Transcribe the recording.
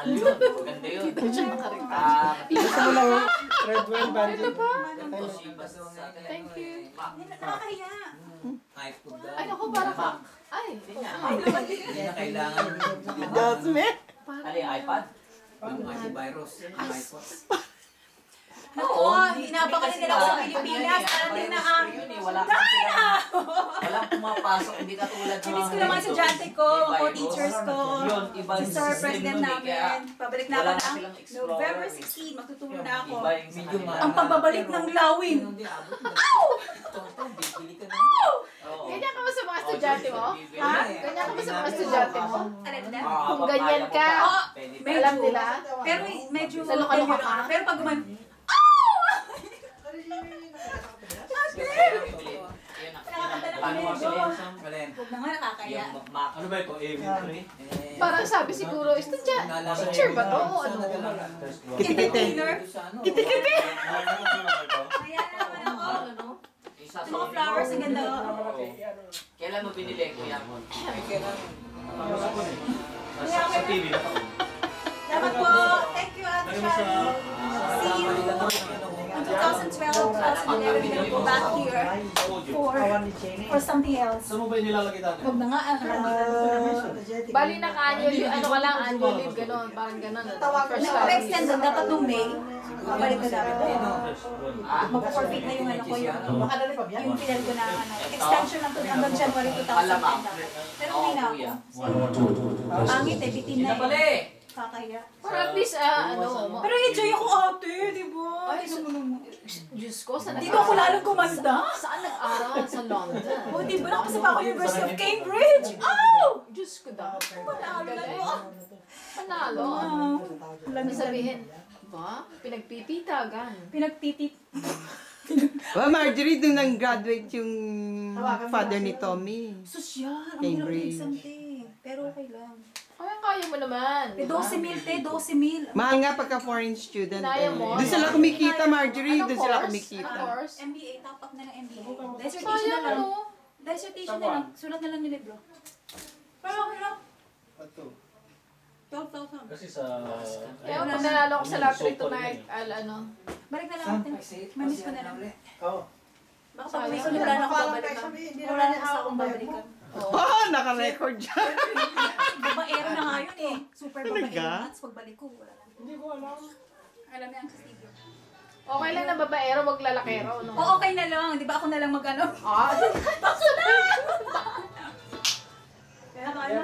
Yun, maganda yun. Hindi siya makarita. Gusto mo lang red wine band. Ganito si Bas sa atin. Thank you. Nakakahiya. iPod daw. Ay, naku, para ka. Ay, Hindi na kailangan. Jasmine. Ali, iPad? Yung antivirus. Yung iPod. Naku, inabangan nila ako sa Pilipinas. Parating na ang... Wala silang walang pumapasok, hindi katulad ng Miss ko naman sa estudyante ko, co-teachers ko, Yun, iba si yung Sir system President nun eh, kaya namin. Pabalik na ako wala na ng silang explorer November eh. 16, magtuturo na ako. Iba yung sa kanila. Ang pagbabalik ng lawin. ganyan ka ba sa mga estudyante mo? Ha? Ganyan ka ba sa mga estudyante mo? Alala? Kung ganyan ka, alam nila. Pero medyo... Sa lokal-lokal ka? Pero pag guman... Paano mo sila yung Huwag na nga nakakaya. ano ba ito? AV3? Parang sabi siguro, estudyante, teacher ba to? O ano? Kiti-kiti. Kiti-kiti! Kaya naman ako. Ano? Yung mga flowers, ang ganda. Kailan mo binili ko yan? Sa TV na ako. Dapat po. Thank you, Ate Shari. See you in 2012, 2011. We'll go back here for something else. Saan mo ba yung nilalagay dati? Huwag na nga. Bali naka-annual leave, ano ka lang, annual leave, gano'n, parang gano'n. First Extend time. dapat nung May. Babalik na dapat. Mag-forfeit na yung ano ko yung pinal ko na ano. Extension lang to hanggang January 2010 dapat. Pero hindi na ako. Pangit eh, bitin na eh. Kakaya. Or at least, ano, Pero enjoy ako ate, di ba? ay, Diyos ko, saan Dito ako lalong kumanda. Saan nag-aral? Sa London. O, di ba nakapasa pa ako University of Cambridge? Oh! Diyos ko daw. Panalo lang mo. Panalo. Ano sabihin? Ba? Pinagpipitagan. Pinagtitit. Well, Marjorie, doon nang-graduate yung father ni Tommy. Sosyal. Ang hirap ng Cambridge. exam te. Pero okay lang. Kaya mo naman. 12,000 te, 12,000. Mahal nga pagka foreign student. Kaya mo. Doon sila kumikita, Marjorie. Anong Doon sila course? kumikita. Anong course? MBA, top up na ng MBA. Dissertation na Sayang, lang. ano? Dissertation na lang. Sulat na lang yung libro. Pero okay lang. 12,000. Kasi sa... Kaya pag nanalo ko sa lottery tonight, ano. Balik na lang natin. Mamiss ko na lang. Oo. Baka pag may wala na ako babalikan. Wala na kasi akong babalikan. Oh, naka-record dyan. Babaero na nga yun eh. Super Talaga? babaero. At pagbalik ko, wala na. Hindi ko alam. Alam niya ang Castillo. Okay lang na babaero, wag lalakero, no? O okay na lang. Di ba ako na lang mag-ano? Ah, Bakso na! Kaya kaya.